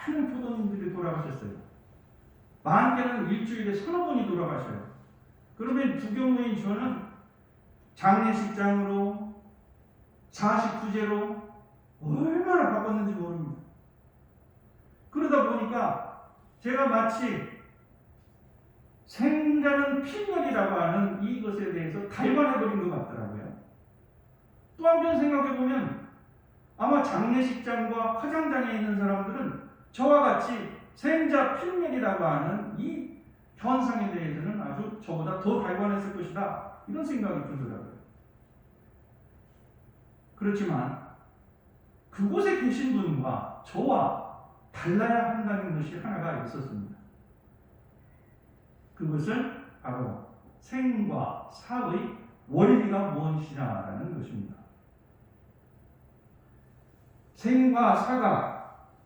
많은 교도님들이 돌아가셨어요. 많게는 일주일에 서너 분이 돌아가셔요. 그러면 부교무인 저는 장례식장으로 49제로 얼마나 바빴는지 모릅니다. 그러다 보니까 제가 마치 생자는 필멸이라고 하는 이것에 대해서 달관해버린 것 같더라고요. 또 한편 생각해보면 아마 장례식장과 화장장에 있는 사람들은 저와 같이 생자 필멸이라고 하는 이 현상에 대해서는 아주 저보다 더 달관했을 것이다, 이런 생각이 들더라고요. 그렇지만 그곳에 계신 분과 저와 달라야 한다는 것이 하나가 있었습니다. 그것은 바로 생과 사의 원리가 무엇이냐라는 것입니다. 생과 사가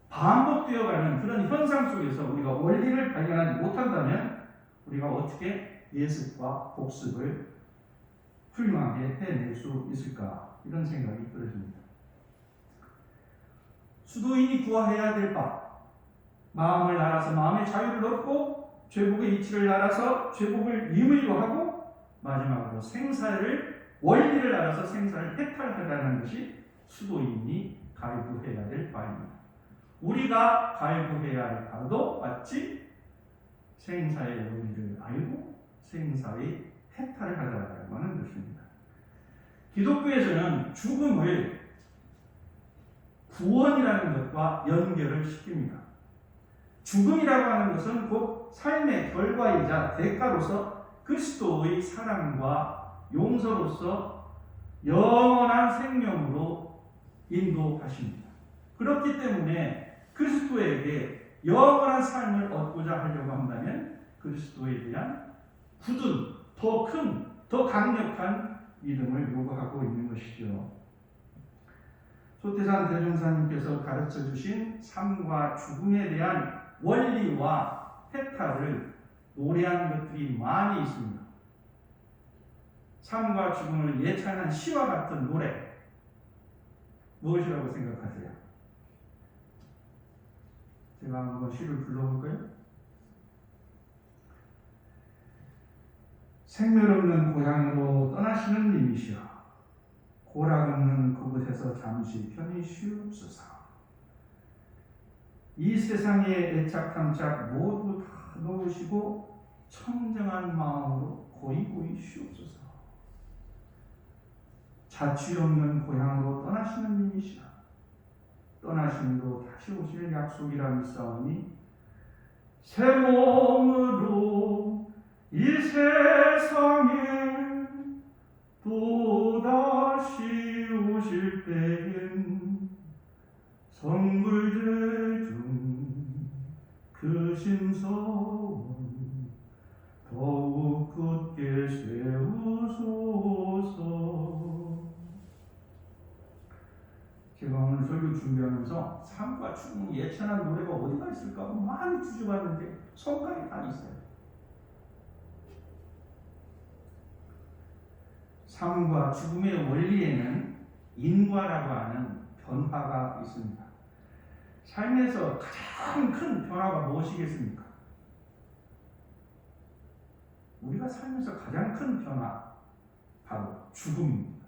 반복되어가는 그런 현상 속에서 우리가 원리를 발견하지 못한다면 우리가 어떻게 예습과 복습을 훌륭하게 해낼 수 있을까, 이런 생각이 들어집니다. 수도인이 구하해야 될 바, 마음을 알아서 마음의 자유를 얻고 죄복의 이치를 알아서 죄복을 임의로 하고 마지막으로 생사를 원리를 알아서 생사를 해탈하라는 것이 수도인이 갈구해야 될 바입니다. 우리가 갈구해야 할 바도 마치 생사의 원리를 알고 생사의 해탈을 하라고 하는 것입니다. 기독교에서는 죽음을 구원이라는 것과 연결을 시킵니다. 죽음이라고 하는 것은 곧 삶의 결과이자 대가로서 그리스도의 사랑과 용서로서 영원한 생명으로 인도하십니다. 그렇기 때문에 그리스도에게 영원한 삶을 얻고자 하려고 한다면 그리스도에 대한 굳은, 더 큰, 더 강력한 믿음을 요구하고 있는 것이죠. 소태산 대종사님께서 가르쳐 주신 삶과 죽음에 대한 원리와 해탈을 노래한 것들이 많이 있습니다. 삶과 죽음을 예찬한 시와 같은 노래, 무엇이라고 생각하세요? 제가 한번 시를 불러볼까요? 생멸 없는 고향으로 떠나시는 님이시여, 고락 없는 그곳에서 잠시 편히 쉬옵소서. 이 세상의 애착탐착 모두 다 놓으시고 청정한 마음으로 고이고이 쉬옵소서. 자취 없는 고향으로 떠나시는 님이시여, 떠나심도 다시 오실 약속이라 믿사오니 새 몸으로 이 세상에 또다시 오실 때엔 성불제 중 그 신성은 더욱 굳게 세우소서. 제가 오늘 설교 준비하면서 삶과 죽음을 예찬한 노래가 어디가 있을까 하고 많이 뒤져봤는데 성가에 다 있어요. 삶과 죽음의 원리에는 인과라고 하는 변화가 있습니다. 삶에서 가장 큰 변화가 무엇이겠습니까? 우리가 살면서 가장 큰 변화, 바로 죽음입니다.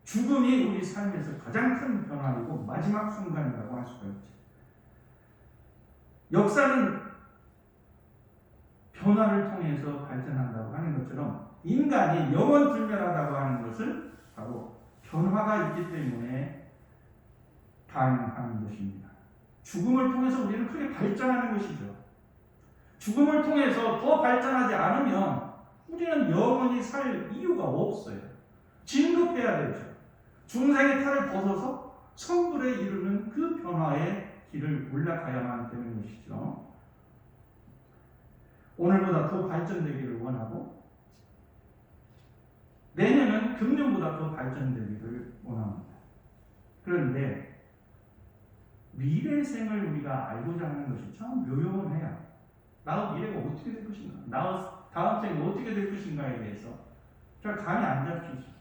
죽음이 우리 삶에서 가장 큰 변화이고 마지막 순간이라고 할 수가 있죠. 역사는 변화를 통해서 발전한다고 하는 것처럼 인간이 영원 불멸하다고 하는 것은 바로 변화가 있기 때문에 가능한 것입니다. 죽음을 통해서 우리는 크게 발전하는 것이죠. 죽음을 통해서 더 발전하지 않으면 우리는 영원히 살 이유가 없어요. 진급해야 되죠. 중생의 탈을 벗어서 성불에 이르는 그 변화의 길을 올라가야만 되는 것이죠. 오늘보다 더 발전되기를 원하고 내년은 금년보다 더 발전되기를 원합니다. 그런데 미래 생을 우리가 알고자 하는 것이 참 묘연해요. 나의 미래가 어떻게 될 것인가, 나의 다음 생이 어떻게 될 것인가에 대해서 잘 감이 안 잡히죠.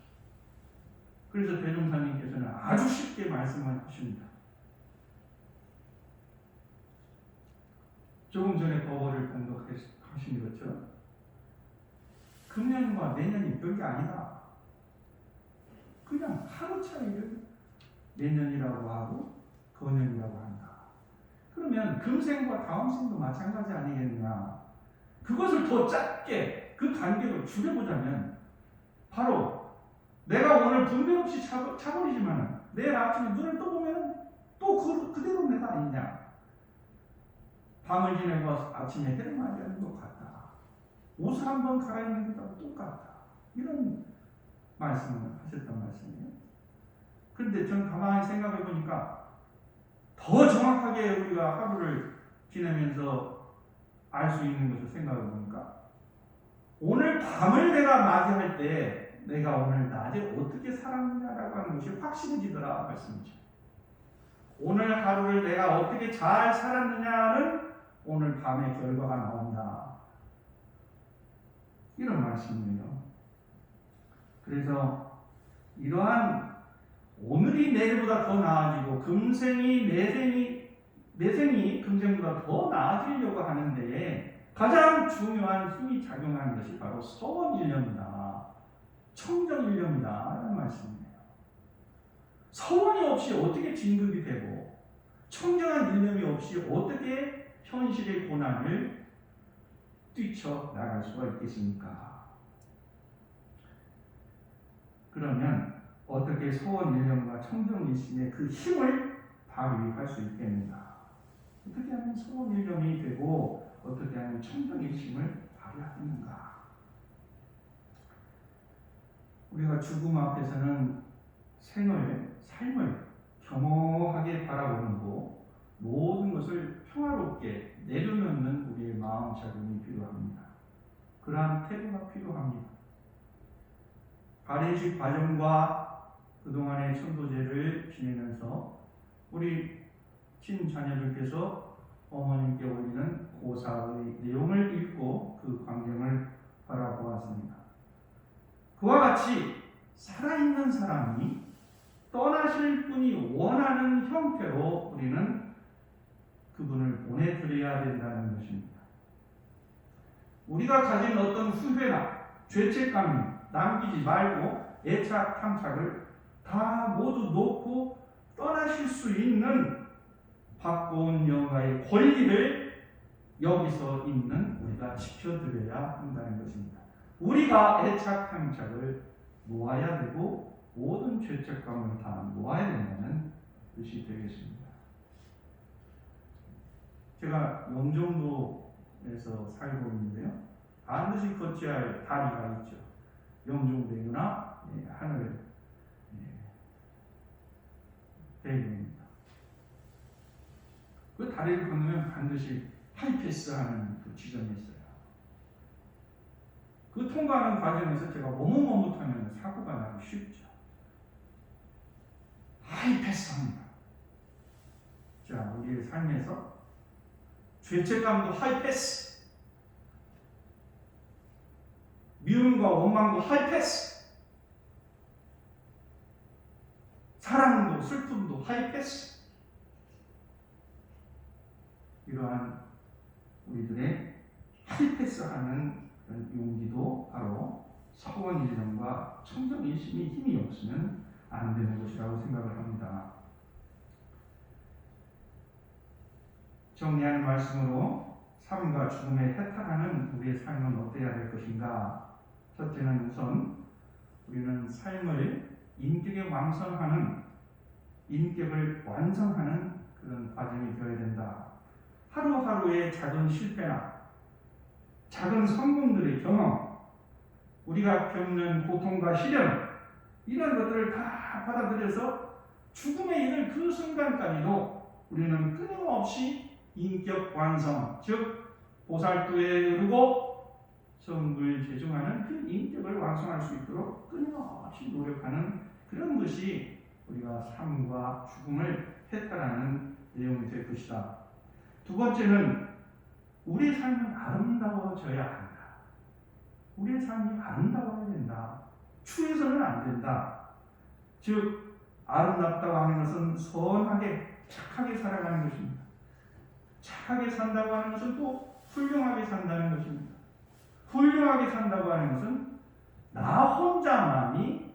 그래서 대종사님께서는 아주 쉽게 말씀하십니다. 조금 전에 법어를 공독하신 것처럼 금년과 내년이 별게 아니다. 그냥 하루 차이를 내년이라고 하고 거년이라고 한다. 그러면 금생과 다음 생도 마찬가지 아니겠느냐. 그것을 더 짧게 그 간격을 줄여보자면 바로 내가 오늘 분별 없이 자버리지만 내일 아침에 눈을 떠보면 또 그대로 내가 아니냐. 밤을 지내고 아침에 해를 맞이하는 것 같다. 옷을 한번 갈아입는 것과 똑같다. 이런 말씀을 하셨단 말씀이에요. 그런데 전 가만히 생각해 보니까 더 정확하게 우리가 하루를 지내면서 알 수 있는 것을 생각해 보니까 오늘 밤을 내가 맞이할 때 내가 오늘 낮에 어떻게 살았느냐라고 하는 것이 확실해지더라 말씀이죠. 오늘 하루를 내가 어떻게 잘 살았느냐는 오늘 밤의 결과가 나온다. 이런 말씀이에요. 그래서 이러한 오늘이 내일보다 더 나아지고 금생이 내생이 금생보다 더 나아지려고 하는데 가장 중요한 힘이 작용하는 것이 바로 서원일념이다. 청정일념이다. 라는 말씀이에요. 서원이 없이 어떻게 진급이 되고 청정한 일념이 없이 어떻게 현실의 고난을 뛰쳐나갈 수가 있겠습니까? 그러면 어떻게 서원일념과 청정일심의 그 힘을 발휘할 수 있겠는가? 어떻게 하면 서원일념이 되고 어떻게 하면 청정일심을 발휘하겠는가? 우리가 죽음 앞에서는 삶을 겸허하게 바라보고 모든 것을 평화롭게 내려놓는 우리의 마음자금이 필요합니다. 그러한 태도가 필요합니다. 가례식 과정과 그동안의 천도제를 지내면서 우리 친자녀들께서 어머님께 올리는 고사의 내용을 읽고 그 광경을 바라보았습니다. 그와 같이 살아있는 사람이 떠나실 분이 원하는 형태로 우리는 그분을 보내드려야 된다는 것입니다. 우리가 가진 어떤 후회나 죄책감이 남기지 말고 애착, 탐착을 다 모두 놓고 떠나실 수 있는 박고은 여가의 권리를 여기서 있는 우리가 지켜드려야 한다는 것입니다. 우리가 애착, 탐착을 놓아야 되고 모든 죄책감을 다 놓아야 된다는 뜻이 되겠습니다. 제가 영종도에서 살고 있는데요. 반드시 거쳐야 할 다리가 있죠. 영종대교나 하늘 대교입니다. 그 다리를 건너면 반드시 하이패스하는 그 지점이 있어요. 그 통과하는 과정에서 제가 머뭇머뭇하면 사고가 나기 쉽죠. 하이패스합니다. 자, 우리의 삶에서 죄책감도 하이패스, 미움과 원망도 하이패스, 사랑도 슬픔도 하이패스. 이러한 우리들의 하이패스하는 용기도 바로 서원일념과 청정일심이 힘이 없으면 안 되는 것이라고 생각을 합니다. 정리하는 말씀으로 삶과 죽음에 해탈하는 우리의 삶은 어때야 될 것인가? 첫째는 우선 우리는 삶을 인격에 인격을 완성하는 그런 과정이 되어야 된다. 하루하루의 작은 실패나 작은 성공들의 경험, 우리가 겪는 고통과 시련, 이런 것들을 다 받아들여서 죽음에 이를 그 순간까지도 우리는 끊임없이 인격 완성, 즉 보살도에 이르고 성불 제중하는 그 인격을 완성할 수 있도록 끊임없이 노력하는 그런 것이 우리가 삶과 죽음을 해탈하는 내용이 될 것이다. 두 번째는 우리의 삶은 아름다워져야 한다. 우리의 삶이 아름다워야 된다. 추해서는 안 된다. 즉 아름답다고 하는 것은 선하게 착하게 살아가는 것입니다. 착하게 산다고 하는 것은 또 훌륭하게 산다는 것입니다. 훌륭하게 산다고 하는 것은 나 혼자만이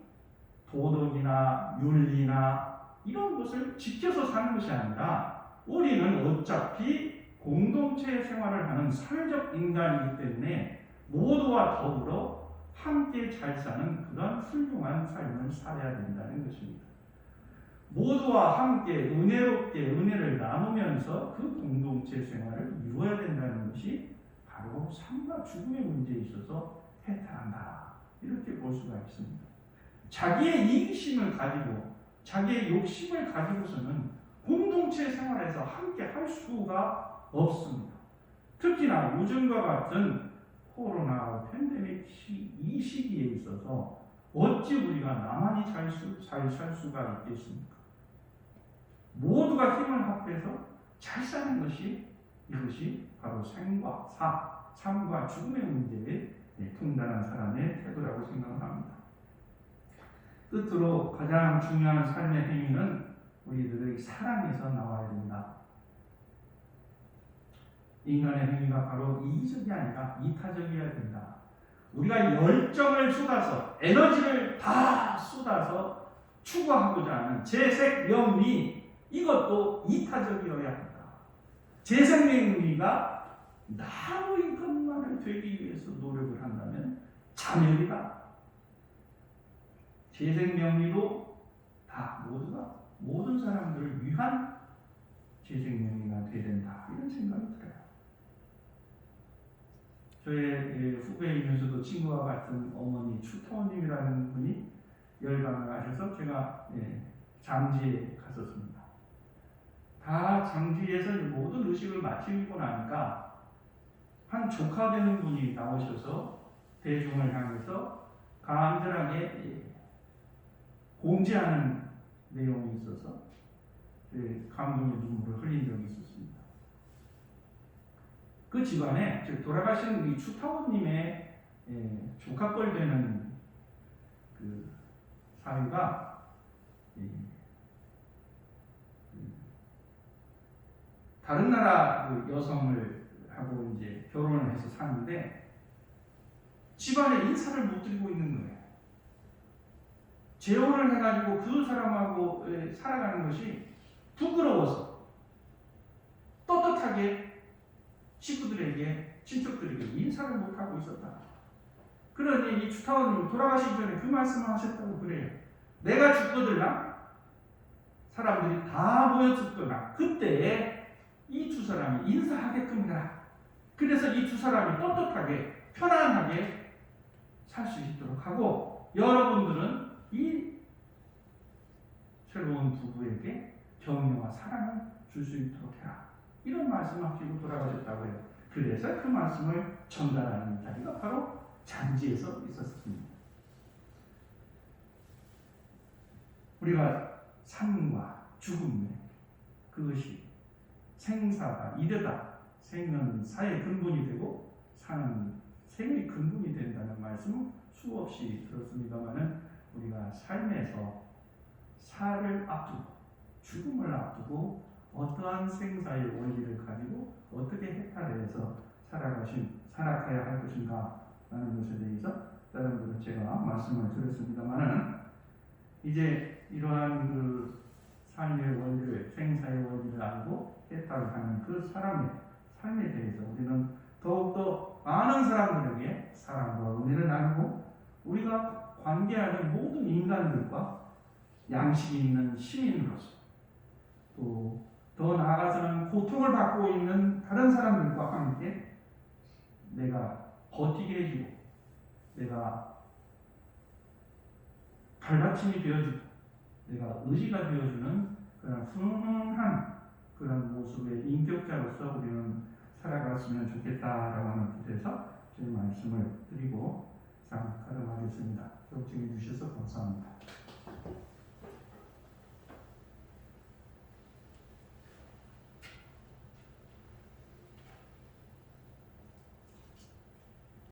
도덕이나 윤리나 이런 것을 지켜서 사는 것이 아니라 우리는 어차피 공동체 생활을 하는 사회적 인간이기 때문에 모두와 더불어 함께 잘 사는 그런 훌륭한 삶을 살아야 된다는 것입니다. 모두와 함께 은혜롭게 은혜를 나누면서 그 공동체 생활을 이루어야 된다는 것이 바로 삶과 죽음의 문제에 있어서 해탈한다. 이렇게 볼 수가 있습니다. 자기의 이기심을 가지고 자기의 욕심을 가지고서는 공동체 생활에서 함께 할 수가 없습니다. 특히나 요즘과 같은 코로나 팬데믹 이 시기에 있어서 어찌 우리가 나만이 잘 살 수가 있겠습니까? 모두가 힘을 합해서 잘 사는 것이 이것이 바로 삶과 죽음의 문제에 통달한 사람의 태도라고 생각을 합니다. 끝으로 가장 중요한 삶의 행위는 우리들의 사랑에서 나와야 된다. 인간의 행위가 바로 이기적이 아니라 이타적이어야 된다. 우리가 열정을 쏟아서 에너지를 다 쏟아서 추구하고자 하는 재색 명리 이것도 이타적이어야 한다. 재색 명리가 나의 것만을 되기 위해서 노력을 한다면 자멸이다. 재색 명리도 다 모두가 모든 사람들을 위한 재색 명리가 되어야 된다. 이런 생각이 들어요. 저의 후배이면서도 친구와 같은 어머니 추타원님이라는 분이 열방을 하셔서 제가 장지에 갔었습니다. 다 장지에서 모든 의식을 마치고 나니까 한 조카 되는 분이 나오셔서 대중을 향해서 간절하게 공지하는 내용이 있어서 감동의 눈물을 흘린 적이 있었습니다. 그 집안에 돌아가신 우리 추타원님의 조카뻘 되는 그 사위가 다른 나라 그 여성을 하고 이제 결혼을 해서 사는데 집안에 인사를 못 드리고 있는 거예요. 재혼을 해가지고 그 사람하고 살아가는 것이 부끄러워서 떳떳하게 식구들에게 친척들에게 인사를 못하고 있었다. 그러니 이 추타원님이 돌아가시기 전에 그 말씀을 하셨다고 그래요. 내가 죽거들나 사람들이 다 모였었거나 그때에 이 두 사람이 인사하게끔 해라. 그래서 이 두 사람이 떳떳하게 편안하게 살 수 있도록 하고 여러분들은 이 새로운 부부에게 격려와 사랑을 줄 수 있도록 해라. 이런 말씀하시고 돌아가셨다고 해요. 그래서 그 말씀을 전달하는 자리가 바로 잔지에서 있었습니다. 우리가 삶과 죽음의 그것이 생사가 이르다. 생은 사의 근본이 되고 사는 생의 근본이 된다는 말씀을 수없이 들었습니다만은 우리가 삶에서 살을 앞두고 죽음을 앞두고 어떠한 생사의 원리를 가지고 어떻게 해탈해서 살아가야 할 것인가 라는 것에 대해서 다른 분은 제가 말씀을 드렸습니다만은 이제 이러한 그 삶의 원리를 생사의 원리를 알고 해탈하는 그 사람의 삶에 대해서 우리는 더욱더 많은 사람들에게 사랑과 은혜를 나누고 우리가 관계하는 모든 인간들과 양식이 있는 시민으로서 또 더 나아가서는 고통을 받고 있는 다른 사람들과 함께 내가 버티게 해주고 내가 발받침이 되어주고 내가 의지가 되어주는 그런 훈훈한 그런 모습의 인격자로서 우리는 살아갔으면 좋겠다라고 하는 뜻에서 제 말씀을 드리고 이상 가름하겠습니다. 경청해 주셔서 감사합니다.